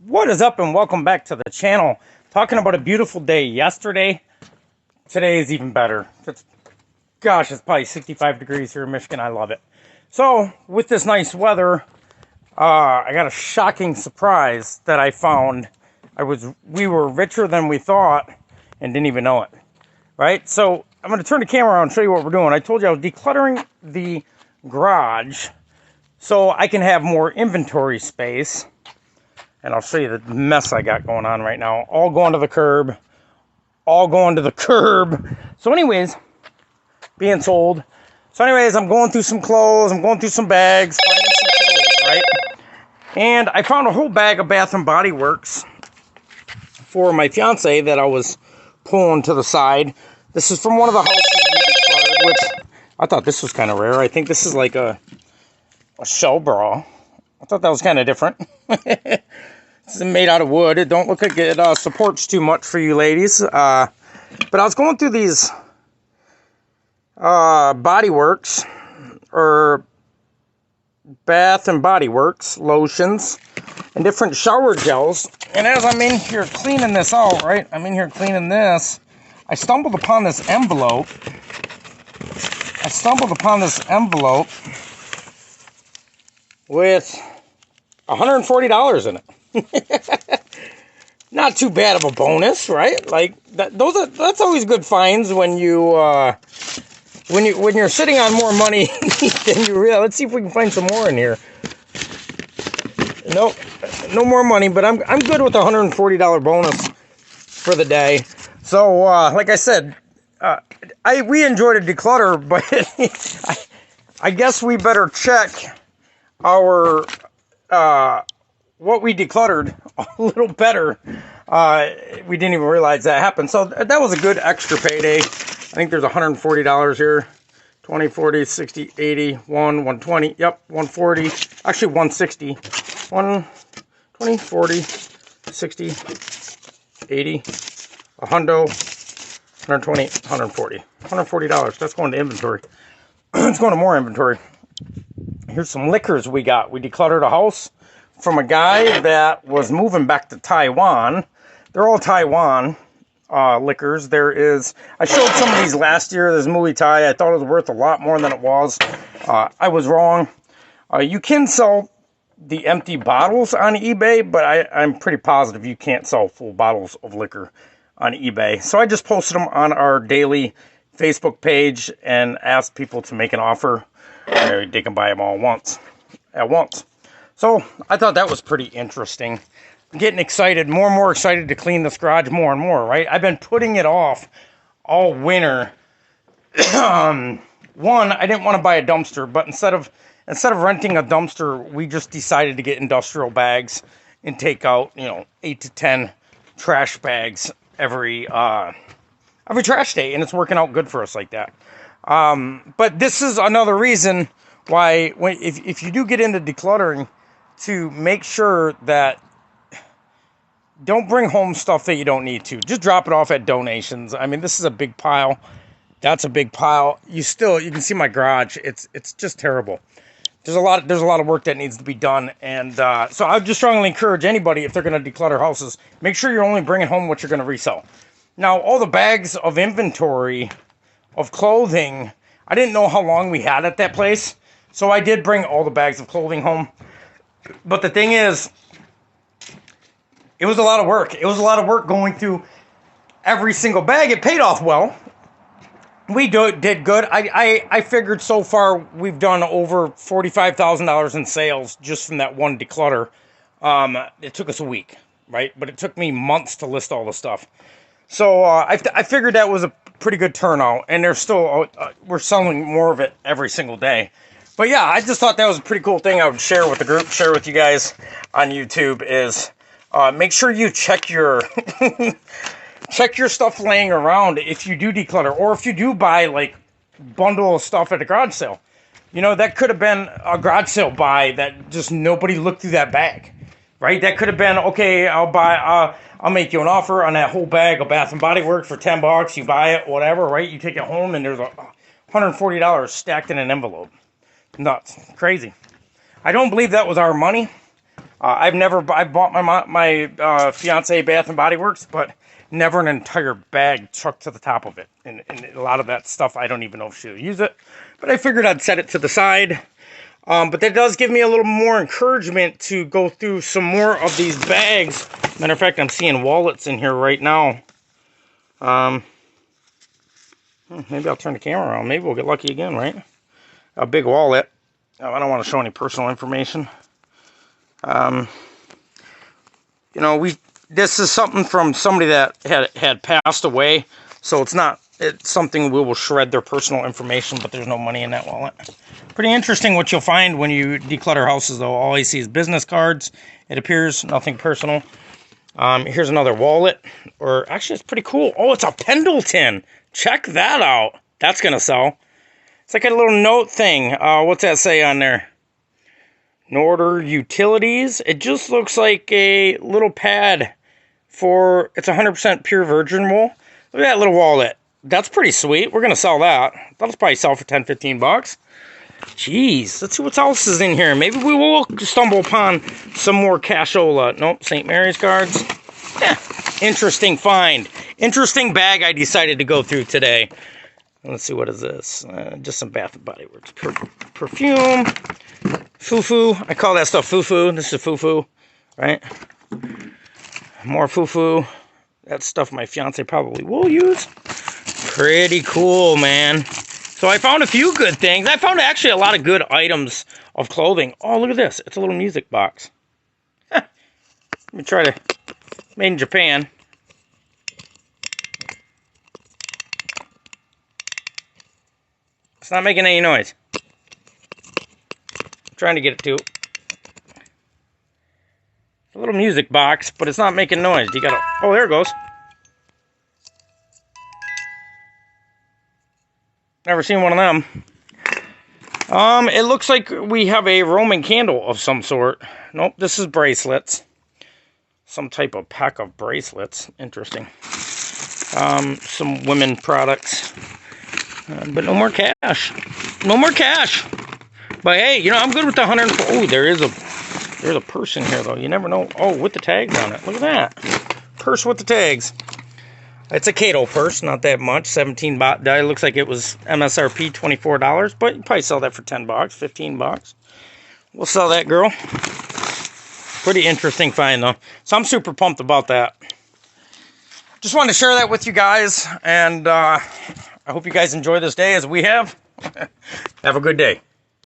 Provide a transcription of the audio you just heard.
What is up, and welcome back to the channel. Talking about a beautiful day yesterday. Today is even better. Gosh, it's probably 65 degrees here in Michigan. I love it. So with this nice weather, I got a shocking surprise that I found. We were richer than we thought and didn't even know it. Right? So I'm going to turn the camera around and show you what we're doing. I told you I was decluttering the garage so I can have more inventory space. And I'll show you the mess I got going on right now. All going to the curb. All going to the curb. So anyways, being sold. So anyways, I'm going through some clothes. I'm going through some bags. Finding some clothes, right? And I found a whole bag of Bath & Body Works for my fiance that I was pulling to the side. This is from one of the houses we decluttered, which I thought this was kind of rare. I think this is like a shell bra. I thought that was kind of different. This is made out of wood. It don't look like it supports too much for you ladies. But I was going through these Body Works or Bath & Body Works lotions and different shower gels. And as I'm in here cleaning this out, right? I'm in here cleaning this. I stumbled upon this envelope. With $140 in it. Not too bad of a bonus, right? Like that's always good finds when you're sitting on more money than you realize. Let's see if we can find some more in here. Nope, no more money, but I'm good with a $140 bonus for the day. So like I said, we enjoyed a declutter, but I guess we better check our what we decluttered a little better. We didn't even realize that happened. So that was a good extra payday. I think there's $140 here. 20, 40, 60, 80, 120. Yep, 140. Actually, 160. 120, 40, 60, 80, 100, 120, 140. $140. That's going to inventory. It's going to more inventory. Here's some liquors we got. We decluttered a house from a guy that was moving back to Taiwan. They're all Taiwan liquors. I showed some of these last year. There's Muay Thai. I thought it was worth a lot more than it was. I was wrong. You can sell the empty bottles on eBay, but I'm pretty positive you can't sell full bottles of liquor on eBay. So I just posted them on our daily Facebook page and asked people to make an offer. They can buy them all at once. So I thought that was pretty interesting. I'm getting excited, more and more excited to clean this garage more and more, right? I've been putting it off all winter. One, I didn't want to buy a dumpster, but instead of renting a dumpster, we just decided to get industrial bags and take out, 8 to 10 trash bags every trash day, and it's working out good for us like that. But this is another reason why, if you do get into decluttering, to make sure that don't bring home stuff that you don't need to. Just drop it off at donations. I mean, this is a big pile. That's a big pile. You can see my garage. It's just terrible. There's a lot of work that needs to be done, and so I would just strongly encourage anybody, if they're going to declutter houses, make sure you're only bringing home what you're going to resell. Now, all the bags of inventory of clothing, I didn't know how long we had at that place, so I did bring all the bags of clothing home. But the thing is, it was a lot of work. It was a lot of work going through every single bag. It paid off well. We did good. I figured so far we've done over $45,000 in sales just from that one declutter. It took us a week, right? But it took me months to list all the stuff. So I figured that was a pretty good turnout, and we're selling more of it every single day. But yeah, I just thought that was a pretty cool thing I would share with the group, share with you guys on YouTube, is make sure you check your check your stuff laying around if you do declutter, or if you do buy like bundle of stuff at a garage sale. That could have been a garage sale buy that just nobody looked through that bag, right? That could have been, okay, I'll make you an offer on that whole bag of Bath & Body Works for $10. You buy it, whatever, right? You take it home, and there's $140 stacked in an envelope. Nuts. Crazy. I don't believe that was our money. I bought my fiance Bath and Body Works, but never an entire bag chucked to the top of it. And a lot of that stuff, I don't even know if she'll use it. But I figured I'd set it to the side. But that does give me a little more encouragement to go through some more of these bags. Matter of fact, I'm seeing wallets in here right now. Maybe I'll turn the camera around. Maybe we'll get lucky again, right? A big wallet. Oh, I don't want to show any personal information. You know, this is something from somebody that had passed away, so it's something we will shred their personal information, but there's no money in that wallet. Pretty interesting what you'll find when you declutter houses, though. All I see is business cards. It appears nothing personal. Here's another wallet, or actually, it's pretty cool. Oh, it's a Pendleton. Check that out. That's gonna sell. It's like a little note thing. What's that say on there? Norder Utilities. It just looks like a little pad for, it's 100% pure virgin wool. Look at that little wallet. That's pretty sweet. We're going to sell that. That'll probably sell for 10, 15 bucks. Jeez, let's see what else is in here. Maybe we will stumble upon some more cashola. Nope, St. Mary's cards. Interesting find. Interesting bag I decided to go through today. Let's see, what is this? Just some Bath & Body Works perfume. Foo-foo. I call that stuff foo-foo. This is foo-foo, right? More foo-foo. That's stuff my fiance probably will use. Pretty cool, man. So I found a few good things. I found actually a lot of good items of clothing. Oh, look at this. It's a little music box. Let me try to... Made in Japan. It's not making any noise. I'm trying to get it to. It's a little music box, but it's not making noise. You gotta... Oh, there it goes. Never seen one of them. It looks like we have a Roman candle of some sort. Nope, this is bracelets. Some type of pack of bracelets. Interesting. Some women products. But no more cash. No more cash. But hey, you know, I'm good with the 100. Oh, there's a purse in here, though. You never know. Oh, with the tags on it. Look at that. Purse with the tags. It's a Cato purse, not that much. 17 baht. It looks like it was MSRP $24, but you probably sell that for 10 bucks, 15 bucks. We'll sell that, girl. Pretty interesting find, though. So I'm super pumped about that. Just wanted to share that with you guys, and I hope you guys enjoy this day as we have. Have a good day.